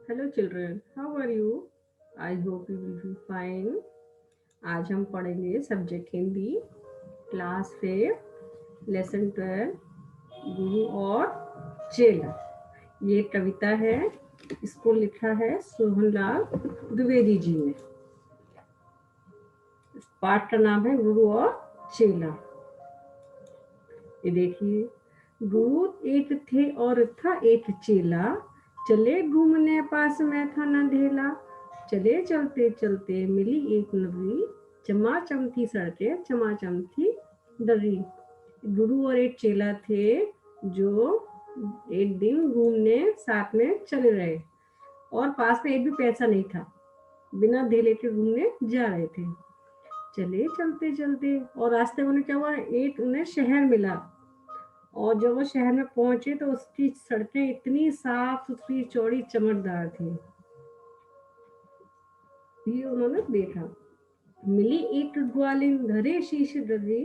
Hello children, how are you? I hope you will be fine. आज हम पढ़ेंगे subject Hindi class 5 lesson 12 गुरु और चेला। ये कविता है, इसको लिखा है सोहनलाल द्विवेदी जी ने। इस पाठ का नाम है गुरु और चेला। ये देखिए, गुरु एक थे और था एक चेला, चले घूमने पास में था न ढेला। चले चलते चलते मिली एक नगरी, चमाचम थी सड़कें चमाचम थी दर्री। गुरु और एक चेला थे जो एक दिन घूमने साथ में चले रहे और पास में एक भी पैसा नहीं था, बिना ढेले के घूमने जा रहे थे। चले चलते चलते और रास्ते में उन्हें क्या हुआ, एक उन्हें शहर मिला। और जब वो शहर में पहुंचे तो उसकी सड़कें इतनी साफ सुथरी चौड़ी चमकदार थी। ये उन्होंने देखा। मिली एक ग्वालिन घरे शीश डरी,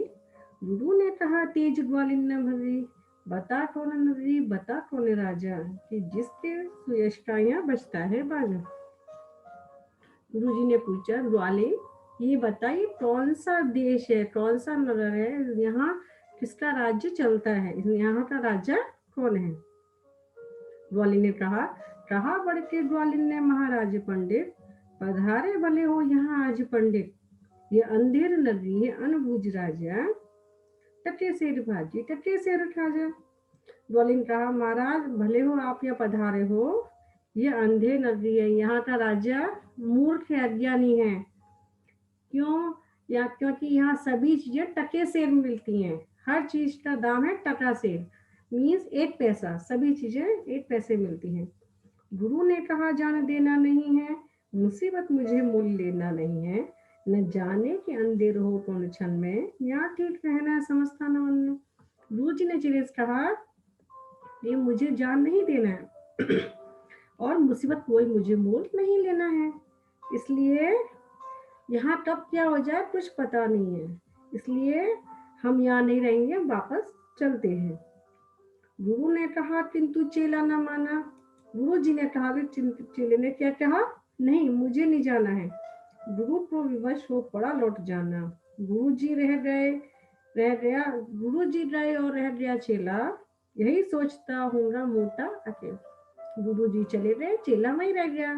गुरु ने कहा तेज ग्वालिन न भरी। बता कौन नगरी बता कौन राजा, कि जिसके सुयष्टाइयां बचता है बाजा। गुरु जी ने पूछा, ग्वालिन ये बताइए कौन सा देश है, कौन सा नगर है, यहाँ किसका राज्य चलता है, यहाँ का राजा कौन है। ग्वालिन ने कहा बढ़ के ग्वालिन ने महाराज पंडित, पधारे भले हो यहाँ आज पंडित। ये अंधेर नगरी है अनबुझ राजा, टके सेर भाजी टके सेर खाजा। ग्वालिन कहा, महाराज भले हो आप यहाँ पधारे हो, ये अंधेर नगरी है, यहाँ का राजा मूर्ख है, अज्ञानी है। क्यों? या क्योंकि यहाँ सभी चीजें टके सेर में मिलती हैं। हर चीज का दाम है टका सेर, मीन्स 1 पैसा। सभी चीजें 1 पैसे मिलती हैं। गुरु ने कहा, जान देना नहीं है, मुसीबत मुझे मोल लेना नहीं है। न जाने कि अंधेर हो कौन क्षण में, यहाँ ठीक रहना समझता न मन में। गुरु जी ने चिड़े से कहा, ये मुझे जान नहीं देना है और मुसीबत कोई मुझे मोल नहीं लेना है। इसलिए यहाँ कब क्या हो जाए कुछ पता नहीं है, इसलिए हम यहाँ नहीं रहेंगे, वापस चलते हैं। गुरु ने कहा किंतु चेला न माना। गुरु जी ने कहा कि चेले ने क्या कहा, नहीं मुझे नहीं जाना है। गुरु को विवश हो पड़ा लौट जाना। गुरु जी रह गया गुरु जी रहे और रह गया चेला, यही सोचता होगा मोटा अकेला। गुरु जी चले गए, चेला वहीं रह गया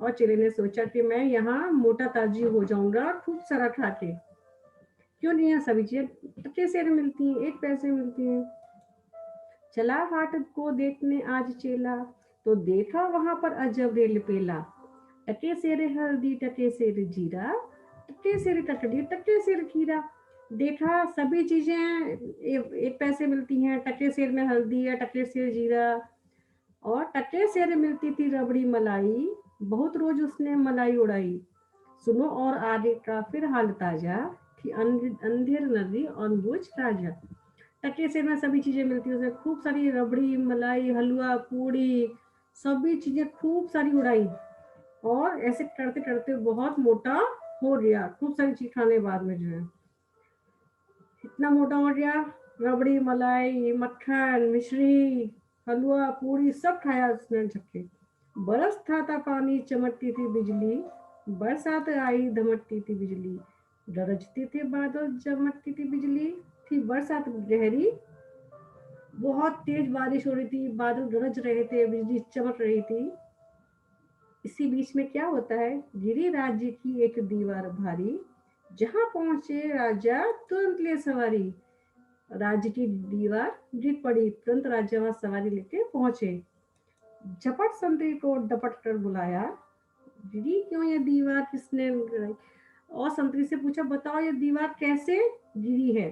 और चेले ने सोचा कि मैं यहाँ मोटा ताजी हो जाऊंगा खूब सारा खा के। क्यों नहीं, यहाँ सभी चीजें टके सेर मिलती हैं, 1 पैसे मिलती हैं। चला हाट को देखने आज चेला, तो देखा वहां पर अजब रेल पेला। टके सेर हल्दी टके सेर जीरा, टके सेर ककड़ी टके सेर खीरा। देखा सभी चीजें 1 पैसे मिलती हैं। टके सेर में हल्दी है, टके सेर जीरा, और टके सेर मिलती थी रबड़ी मलाई। बहुत रोज उसने मलाई उड़ाई। सुनो और आगे का फिर हाल ताजा, कि अंधेर नदी और बुझ राजा। टके सेर में सभी चीजें मिलती है, उसमें खूब सारी रबड़ी मलाई हलवा पूड़ी सभी चीजें खूब सारी उड़ाई। और ऐसे करते करते बहुत मोटा हो गया, खूब सारी चीज खाने के बाद में जो है इतना मोटा हो गया। रबड़ी मलाई मक्खन मिश्री हलवा पूरी सब खाया उसने झक्के। बरसता था पानी चमकती थी बिजली, बरसात आई धमकती थी बिजली। गरजते थे बादल चमकती थी बिजली, थी बरसात गहरी, बहुत तेज बारिश हो रही थी, बादल गरज रहे थे, बिजली चमक रही थी। इसी बीच में क्या होता है, गिरी राज्य की एक दीवार भारी, जहां पहुंचे राजा तुरंत ले सवारी। राज्य की दीवार गिर पड़ी, तुरंत राजा वहां सवारी लेके पहुंचे। झपट संतरी को डपट कर बुलाया, गिरी क्यों ये दीवार किसने गिराई। और संतरी से पूछा, बताओ ये दीवार कैसे गिरी है।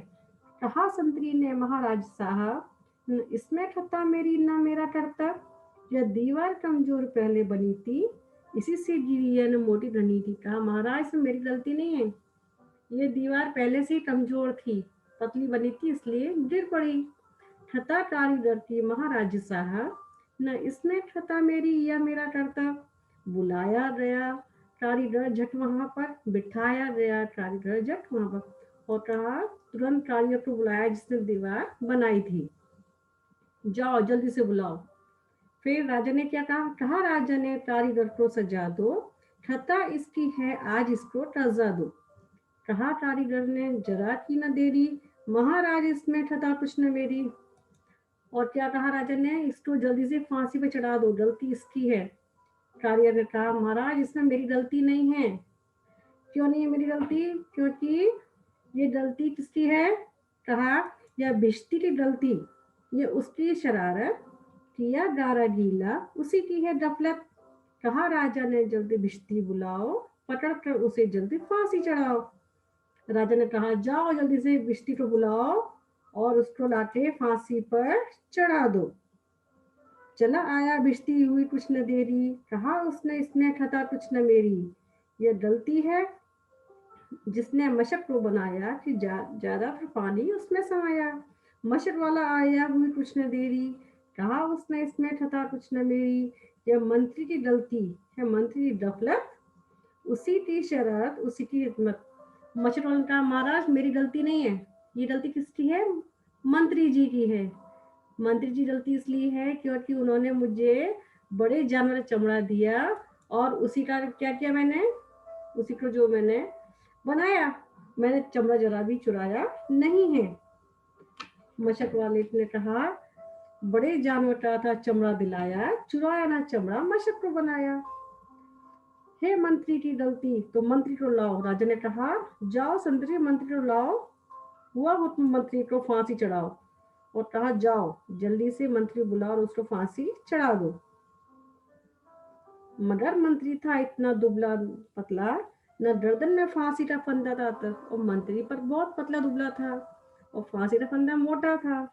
कहा संतरी ने, महाराज साहब इसमें खता मेरी ना मेरा करता। यह दीवार कमजोर पहले बनी थी, इसी से गिरी है न मोटी बनी थी। कहा महाराज इसमें मेरी गलती नहीं है, ये दीवार पहले से ही कमजोर थी, पतली बनी थी इसलिए गिर पड़ी। खता कारीगर की महाराज साहब, न इसमें खता मेरी या मेरा करता। बुलाया गया कारीगर झट वहां पर, बिठाया गया कारीगर झट वहां पर और कहा तुरंत कारीगर को बुलाया जिसने दीवार बनाई थी, जाओ जल्दी से बुलाओ। फिर राजा ने क्या कहा? कहा राजा ने, कारीगर को सजा दो, छता इसकी है, आज इसको सजा दो। कहा कारीगर ने, जरा की न देरी, महाराज इसमें छता कुछ न मेरी। और क्या कहा राजा ने? इसको जल्दी से फांसी पे चढ़ा दो, गलती इसकी है। कारीगर ने कहा, महाराज इसमें मेरी गलती नहीं है। क्यों नहीं है मेरी गलती? क्योंकि ये गलती किसकी है? कहा, यह भिश्ती की गलती, ये उसकी शरारत, किया गारा गीला, उसी की है गफलत। कहा राजा ने, जल्दी भिश्ती बुलाओ, पकड़ कर उसे जल्दी फांसी चढ़ाओ। राजा ने कहा, जाओ जल्दी से भिश्ती को बुलाओ और उसको लाके फांसी पर चढ़ा दो। चला आया भिश्ती, हुई कुछ न देरी, कहा उसने, इसमें खता कुछ न मेरी। यह गलती है जिसने मशक को बनाया कि ज्यादा फिर पानी उसमें समाया। मशक वाला आया, हुई कुछ न देरी, कहा उसने, इसमें खता कुछ न मेरी। यह मंत्री की गलती है, मंत्री की गफलत, उसी की शरारत, उसी की हिकमत। मशक वाला ने कहा, महाराज मेरी गलती नहीं है, ये गलती किसकी है? मंत्री जी की है। मंत्री जी गलती इसलिए है क्योंकि उन्होंने मुझे बड़े जानवर चमड़ा दिया और उसी का क्या किया मैंने? उसी को जो मैंने बनाया, मैंने चमड़ा जरा भी चुराया नहीं है। मशक वाले ने कहा, बड़े जानवर का था चमड़ा दिलाया, चुराया ना चमड़ा, मशक को बनाया। हे मंत्री की गलती, तो मंत्री को लाओ। राजा ने कहा, जाओ संतरी, मंत्री को लाओ, हुआ हुक्म मंत्री को फांसी चढ़ाओ। और कहा, जाओ जल्दी से मंत्री बुलाओ और उसको फांसी चढ़ा दो। मगर मंत्री था इतना दुबला पतला, न गर्दन में फांसी का फंदा था तक, और मंत्री पर बहुत पतला दुबला था और फांसी का फंदा मोटा था,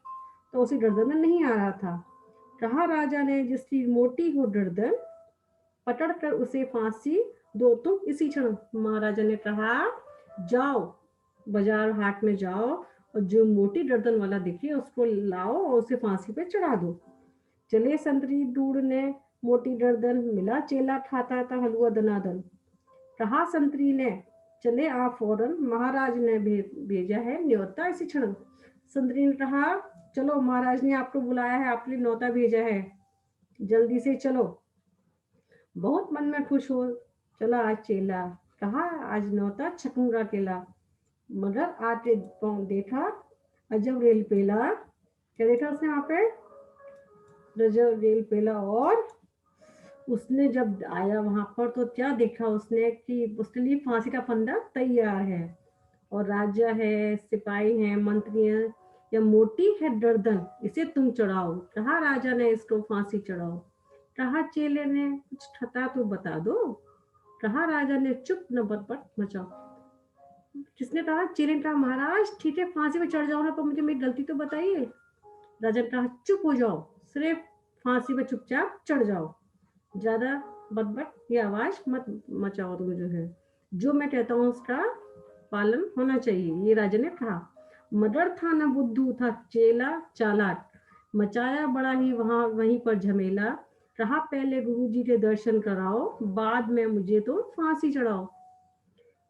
तो उसे गर्दन में नहीं आ रहा था। कहा राजा ने, जिसकी मोटी हो गर्दन, पकड़ कर उसे फांसी दो तुम इसी क्षण। महाराजा ने कहा, जाओ बाजार हाट में जाओ और जो मोटी गर्दन वाला दिखे उसको लाओ और उसे फांसी पे चढ़ा दो। चले संतरी ढूंढने मोटी गर्दन, मिला चेला खाता था हलवा दनादन। कहा संतरी ने, चले आप फौरन, महाराज ने भेजा है न्योता इसी क्षण। संतरी ने कहा, चलो महाराज ने आपको बुलाया है, आपके लिए न्योता भेजा है, जल्दी से चलो। बहुत मन में खुश हो चला आज चेला, कहा आज न्योता छकूंगा केला। मगर आके देखा अजब रेल पेला। क्या देखा उसने वहां पे? अजब रेल पेला। और उसने जब आया वहां पर तो क्या देखा उसने कि उसके लिए फांसी का फंदा तैयार है और राजा है, सिपाही हैं, मंत्री हैं, या मोटी है गर्दन, इसे तुम चढ़ाओ। कहा राजा ने, इसको फांसी चढ़ाओ। कहा चेले ने, कुछ ठता तो बता दो। कहा राजा ने, चुप न बटपट मचाओ। किसने कहा? चेले ने कहा, महाराज ठीक है फांसी पे चढ़ जाओ ना, पर मुझे मेरी गलती तो बताइए। राजा ने कहा, चुप हो जाओ, सिर्फ फांसी पे चुपचाप चढ़ जाओ, ज्यादा बटबट ये आवाज मत मचाओ। तुम जो है, जो मैं कहता हूँ उसका पालन होना चाहिए, ये राजा ने कहा। मदर था न बुद्धू, था चेला चालाक, मचाया बड़ा ही वहीं पर झमेला। कहा पहले गुरु जी के दर्शन कराओ, बाद में मुझे तो फांसी चढ़ाओ।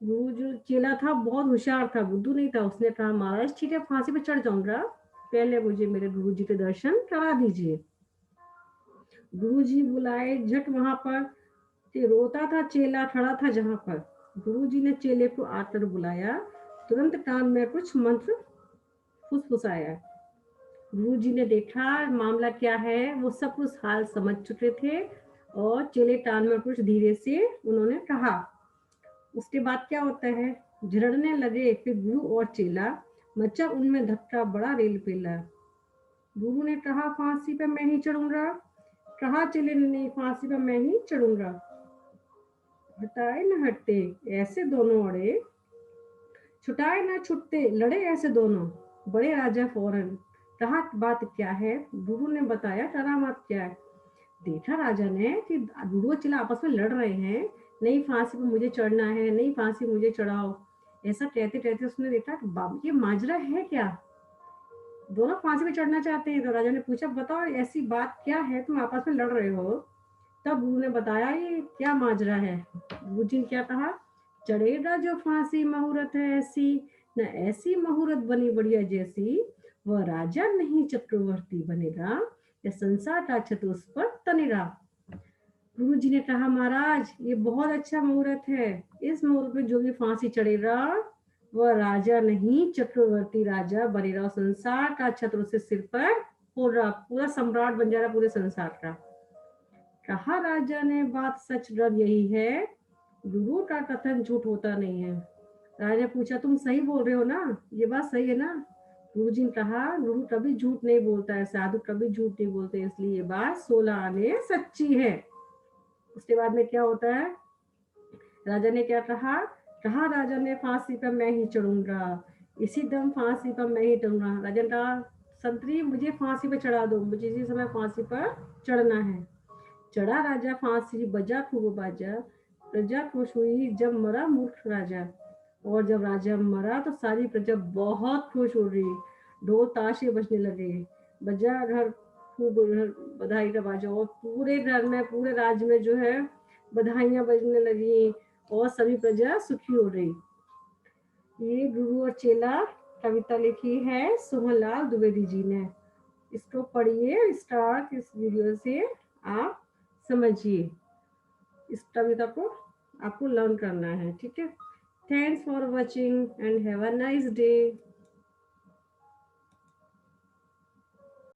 गुरु जो चेला था बहुत होशियार था, बुद्धू नहीं था। उसने कहा, महाराज ठीक है फांसी पे चढ़ जाऊंगा, पहले मुझे मेरे गुरु जी के दर्शन करा दीजिए। गुरु जी बुलाए झट वहां पर, रोता था चेला खड़ा था जहां पर। गुरु जी ने चेले को आकर बुलाया, तुरंत कान में कुछ मंत्र फुसफुसाया। गुरु जी ने देखा मामला क्या है, वो सब कुछ हाल समझ चुके थे और चेले कान में कुछ धीरे से उन्होंने कहा। उसके बाद क्या होता है, झरने लगे फिर गुरु और चेला, मचा उनमें धक्का बड़ा रेल पेला। गुरु ने कहा फांसी पे मैं ही चढ़ूंगा, कहा चेले ने, नहीं फांसी पे मैं ही चढ़ूंगा। हटाए न हटते ऐसे दोनों अड़े, छुटाए न छुटते लड़े ऐसे दोनों। बड़े राजा फौरन, कहा बात क्या है? गुरु ने बताया करामात क्या है। देखा राजा ने कि गुरु चेला आपस में लड़ रहे हैं, नहीं फांसी पे मुझे चढ़ना है, नहीं फांसी मुझे चढ़ाओ। ऐसा कहते कहते उसने देखा कि बाबू ये माजरा है क्या, दोनों फांसी पे चढ़ना चाहते हैं। तो राजा ने पूछा, बताओ ऐसी बात क्या है, तुम आपस में लड़ रहे हो? तब गुरु ने बताया ये क्या माजरा है। गुरु जी ने क्या कहा, चढ़ेगा जो फांसी मुहूर्त है ऐसी, न ऐसी मुहूर्त बनी बढ़िया जैसी, वह राजा नहीं चक्रवर्ती बनेगा, या संसार का छत्र उस पर तनिरा। गुरु जी ने कहा महाराज ये बहुत अच्छा मुहूर्त है, इस मुहूर्त में जो भी फांसी चढ़ेगा वह राजा नहीं चक्रवर्ती राजा बनेगा, संसार का छत्र उसके सिर पर पूरा पूरा सम्राट बन जाएगा पूरे संसार का। कहा राजा ने बात सच रब यही है, गुरु का कथन झूठ होता नहीं है। राजा ने पूछा तुम सही बोल रहे हो ना, ये बात सही है ना? गुरु जी ने कहा गुरु कभी झूठ नहीं बोलता है, साधु कभी झूठ नहीं बोलते, इसलिए ये बात 16 आने सच्ची है। उसके बाद में क्या होता है, राजा ने क्या कहा, कहा राजा ने फांसी पर मैं ही चढ़ूंगा, इसी दम फांसी पर मैं ही चढ़ूंगा। राजा ने कहा संतरी मुझे फांसी पर चढ़ा दो, मुझे इसी समय फांसी पर चढ़ना है। चढ़ा राजा फांसी, बजा खूब बाजा, प्रजा खुश हुई जब मरा मूर्ख राजा। और जब राजा मरा तो सारी प्रजा बहुत खुश हो रही, ढोल ताशे बजने लगे, बजा घर खूब बधाई का बाजा, और पूरे घर में पूरे राज्य में जो है बधाइयां बजने लगी और सभी प्रजा सुखी हो रही। ये गुरु और चेला कविता लिखी है सोहनलाल द्विवेदी जी ने। इसको पढ़िए, स्टार्ट इस वीडियो से आप समझिए, इस कविता को आपको लर्न करना है, ठीक है। Thanks for watching and have a nice day.